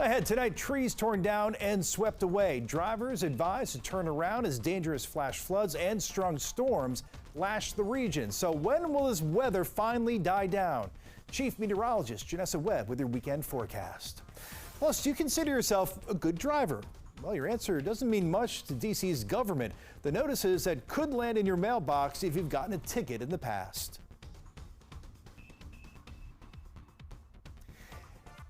Ahead tonight, trees torn down and swept away. Drivers advised to turn around as dangerous flash floods and strong storms lash the region. So when will this weather finally die down? Chief Meteorologist Janessa Webb with your weekend forecast. Plus, do you consider yourself a good driver? Well, your answer doesn't mean much to DC's government. The notices that could land in your mailbox if you've gotten a ticket in the past.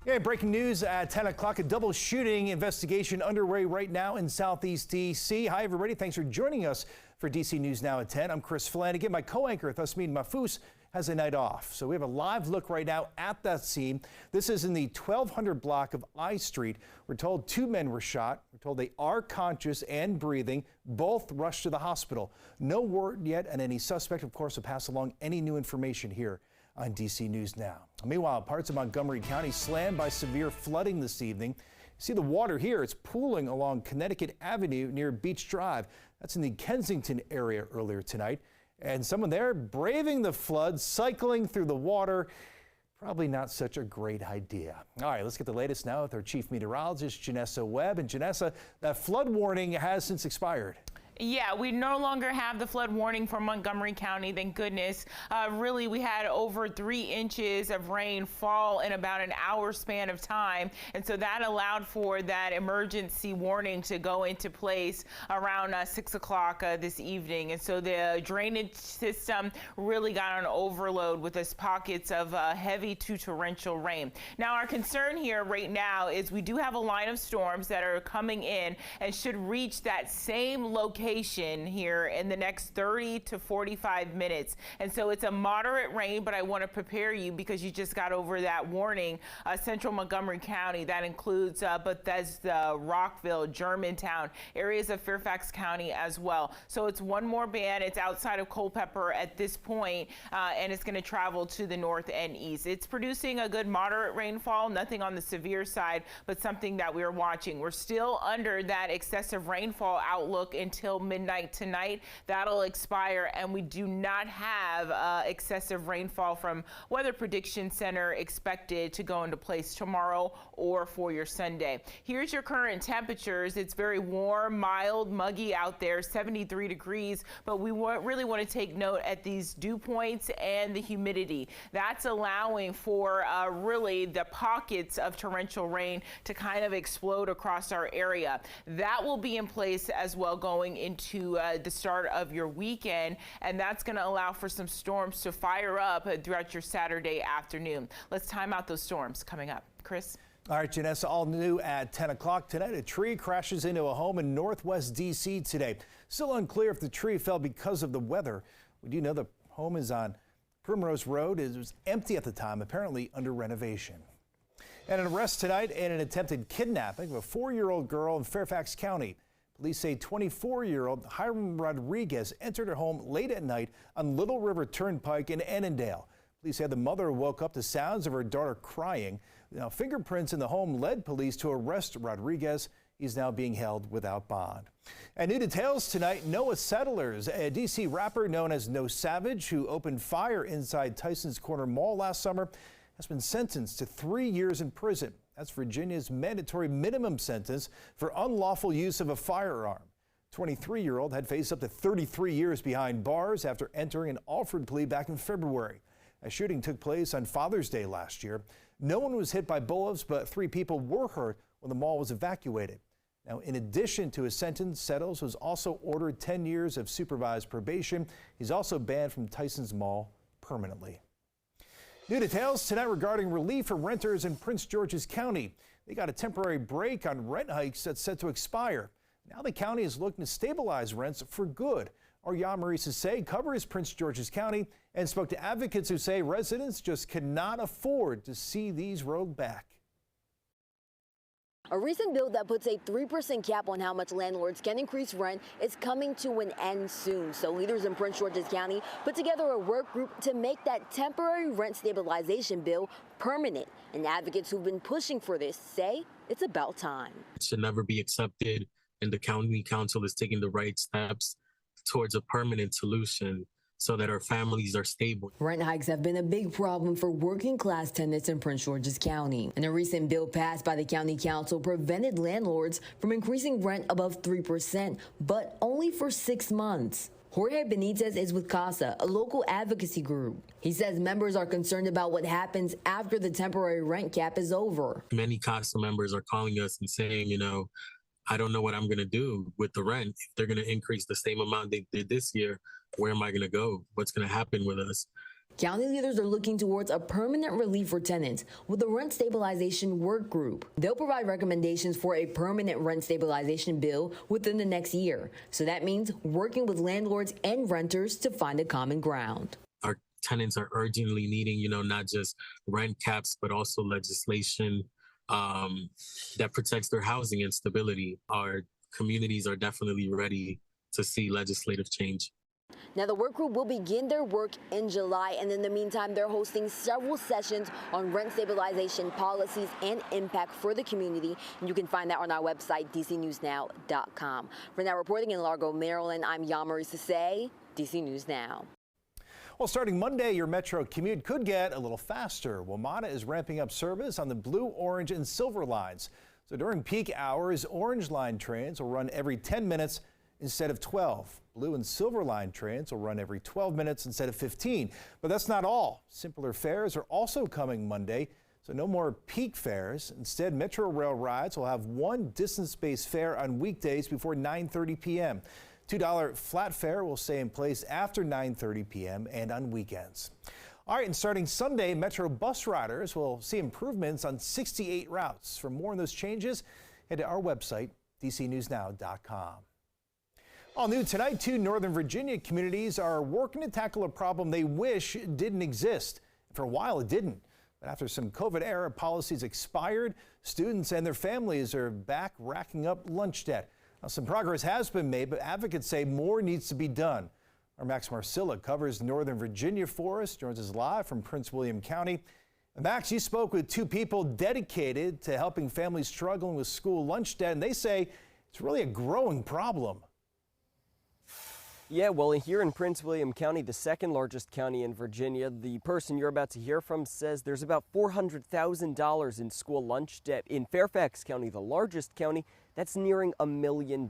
Yeah, breaking news at 10 o'clock. A double shooting investigation underway right now in Southeast D.C. Hi, everybody. Thanks for joining us for D.C. News Now at 10. I'm Chris Flanagan. My co-anchor, Thasmin Mahfouz, has a night off. So we have a live look right now at that scene. This is in the 1200 block of I Street. We're told 2 men were shot. We're told they are conscious and breathing. Both rushed to the hospital. No word yet on any suspect. Of course, we'll pass along any new information here on DC News Now. Meanwhile, parts of Montgomery County slammed by severe flooding this evening. See the water here, it's pooling along Connecticut Avenue near Beach Drive. That's in the Kensington area earlier tonight. And someone there braving the flood, cycling through the water. Probably not such a great idea. All right, let's get the latest now with our chief meteorologist, Janessa Webb. And Janessa, that flood warning has since expired. Yeah, we no longer have the flood warning for Montgomery County, thank goodness. Really, we had over 3 inches of rain fall in about an hour span of time. And so that allowed for that emergency warning to go into place around 6 o'clock this evening. And so the drainage system really got on overload with those pockets of heavy to torrential rain. Now, our concern here right now is we do have a line of storms that are coming in and should reach that same location here in the next 30 to 45 minutes. And so it's a moderate rain, but I want to prepare you because you just got over that warning. Central Montgomery County, that includes Bethesda, Rockville, Germantown, areas of Fairfax County as well. So it's one more band. It's outside of Culpeper at this point, and it's going to travel to the north and east. It's producing a good moderate rainfall, nothing on the severe side, but something that we're watching. We're still under that excessive rainfall outlook until midnight tonight. That'll expire, and we do not have excessive rainfall from Weather Prediction Center expected to go into place tomorrow or for your Sunday. Here's your current temperatures. It's very warm, mild, muggy out there, 73 degrees, but we really want to take note at these dew points and the humidity. That's allowing for really the pockets of torrential rain to kind of explode across our area. That will be in place as well going into the start of your weekend, and that's going to allow for some storms to fire up throughout your Saturday afternoon. Let's time out those storms coming up. Chris? All right, Janessa, all new at 10 o'clock tonight. A tree crashes into a home in northwest D.C. today. Still unclear if the tree fell because of the weather. We do know the home is on Primrose Road. It was empty at the time, apparently under renovation. And an arrest tonight in an attempted kidnapping of a 4-year-old girl in Fairfax County. Police say 24-year-old Hiram Rodriguez entered her home late at night on Little River Turnpike in Annandale. Police said the mother woke up to sounds of her daughter crying. Now, fingerprints in the home led police to arrest Rodriguez. He's now being held without bond. And new details tonight, Noah Settlers, a D.C. rapper known as No Savage, who opened fire inside Tysons Corner Mall last summer, has been sentenced to 3 years in prison. That's Virginia's mandatory minimum sentence for unlawful use of a firearm. 23-year-old had faced up to 33 years behind bars after entering an Alford plea back in February. A shooting took place on Father's Day last year. No one was hit by bullets, but 3 people were hurt when the mall was evacuated. Now, in addition to his sentence, Settles was also ordered 10 years of supervised probation. He's also banned from Tysons Mall permanently. New details tonight regarding relief for renters in Prince George's County. They got a temporary break on rent hikes that's set to expire. Now the county is looking to stabilize rents for good. Our Yamari Sase covers Prince George's County and spoke to advocates who say residents just cannot afford to see these rolled back. A recent bill that puts a 3% cap on how much landlords can increase rent is coming to an end soon. So leaders in Prince George's County put together a work group to make that temporary rent stabilization bill permanent. And advocates who've been pushing for this say it's about time. It should never be accepted, and the county council is taking the right steps towards a permanent solution so that our families are stable. Rent hikes have been a big problem for working class tenants in Prince George's County. And a recent bill passed by the county council prevented landlords from increasing rent above 3%, but only for 6 months. Jorge Benitez is with CASA, a local advocacy group. He says members are concerned about what happens after the temporary rent cap is over. Many CASA members are calling us and saying, I don't know what I'm going to do with the rent. If they're going to increase the same amount they did this year, where am I going to go? What's going to happen with us? County leaders are looking towards a permanent relief for tenants with the Rent Stabilization Work Group. They'll provide recommendations for a permanent rent stabilization bill within the next year. So that means working with landlords and renters to find a common ground. Our tenants are urgently needing, not just rent caps, but also legislation that protects their housing and stability. Our communities are definitely ready to see legislative change. Now, the work group will begin their work in July, and in the meantime, they're hosting several sessions on rent stabilization policies and impact for the community. And you can find that on our website, dcnewsnow.com. For now, reporting in Largo, Maryland, I'm Yamari Sase, DC News Now. Well, starting Monday, your Metro commute could get a little faster. WMATA is ramping up service on the blue, orange, and silver lines. So during peak hours, orange line trains will run every 10 minutes instead of 12. Blue and silver line trains will run every 12 minutes instead of 15. But that's not all. Simpler fares are also coming Monday, so no more peak fares. Instead, Metro Rail rides will have one distance-based fare on weekdays before 9:30 p.m. $2 flat fare will stay in place after 9:30 p.m. and on weekends. All right, and starting Sunday, Metro bus riders will see improvements on 68 routes. For more on those changes, head to our website, dcnewsnow.com. All new tonight, 2 Northern Virginia communities are working to tackle a problem they wish didn't exist. For a while, it didn't. But after some COVID-era policies expired, students and their families are back racking up lunch debt. Now, some progress has been made, but advocates say more needs to be done. Our Max Marcilla covers Northern Virginia for us, joins us live from Prince William County. And Max, you spoke with 2 people dedicated to helping families struggling with school lunch debt, and they say it's really a growing problem. Yeah, well, here in Prince William County, the second largest county in Virginia, the person you're about to hear from says there's about $400,000 in school lunch debt. In Fairfax County, the largest county, that's nearing $1 million.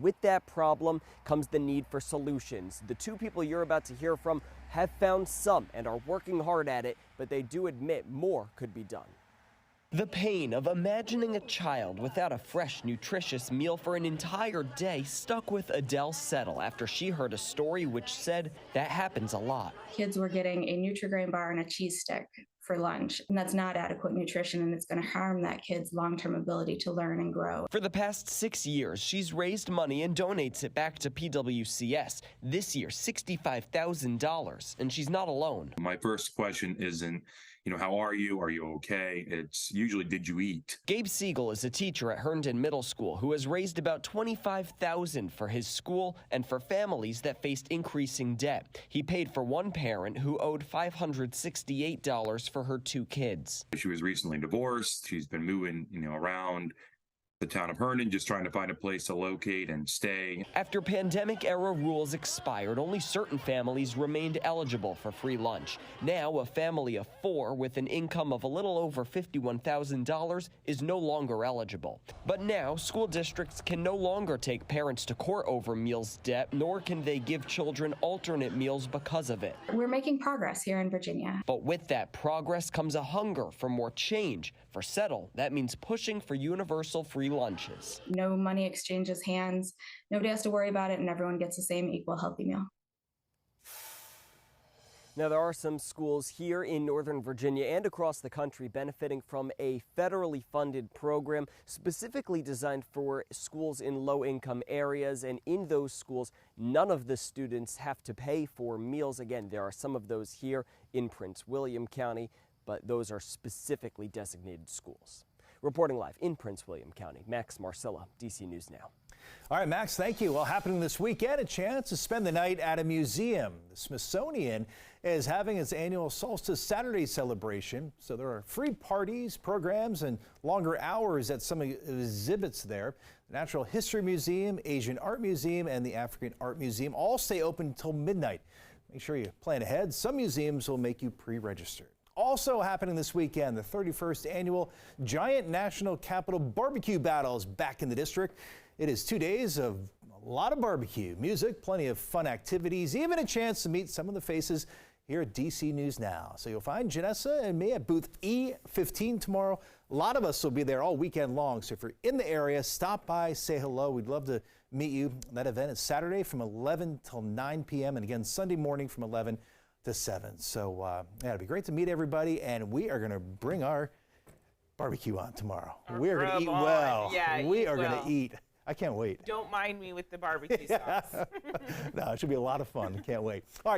With that problem comes the need for solutions. The 2 people you're about to hear from have found some and are working hard at it, but they do admit more could be done. The pain of imagining a child without a fresh, nutritious meal for an entire day stuck with Adele Settle after she heard a story which said that happens a lot. Kids were getting a Nutri-Grain bar and a cheese stick for lunch, and that's not adequate nutrition, and it's going to harm that kid's long-term ability to learn and grow. For the past 6 years, she's raised money and donates it back to PWCS. This year, $65,000, and she's not alone. My first question isn't, how are you? Are you okay? It's usually, did you eat? Gabe Siegel is a teacher at Herndon Middle School who has raised about $25,000 for his school and for families that faced increasing debt. He paid for one parent who owed $568 for her 2 kids. She was recently divorced. She's been moving, around the town of Herndon, just trying to find a place to locate and stay. After pandemic-era rules expired, only certain families remained eligible for free lunch. Now, a family of 4 with an income of a little over $51,000 is no longer eligible. But now, school districts can no longer take parents to court over meals debt, nor can they give children alternate meals because of it. We're making progress here in Virginia. But with that progress comes a hunger for more change. For Settle, that means pushing for universal free lunches. No money exchanges hands, nobody has to worry about it, and everyone gets the same equal healthy meal. Now, there are some schools here in Northern Virginia and across the country benefiting from a federally funded program specifically designed for schools in low-income areas. And in those schools, none of the students have to pay for meals. Again, there are some of those here in Prince William County, but those are specifically designated schools. Reporting live in Prince William County, Max Marcilla, DC News Now. All right, Max, thank you. Well, happening this weekend, a chance to spend the night at a museum. The Smithsonian is having its annual Solstice Saturday celebration, so there are free parties, programs, and longer hours at some exhibits there. The Natural History Museum, Asian Art Museum, and the African Art Museum all stay open until midnight. make sure you plan ahead. Some museums will make you pre-registered. Also happening this weekend, the 31st annual Giant National Capital Barbecue Battles back in the district. It is 2 days of a lot of barbecue, music, plenty of fun activities, even a chance to meet some of the faces here at DC News Now. So you'll find Janessa and me at booth E15 tomorrow. A lot of us will be there all weekend long. So if you're in the area, stop by, say hello. We'd love to meet you. That event is Saturday from 11 till 9 p.m. and again Sunday morning from 11 to 7. So yeah, it'd be great to meet everybody. And we are going to bring our barbecue on tomorrow. We are going to eat well. Yeah, we eat are going well. to eat. I can't wait. Don't mind me with the barbecue sauce. No, it should be a lot of fun. Can't wait. All right.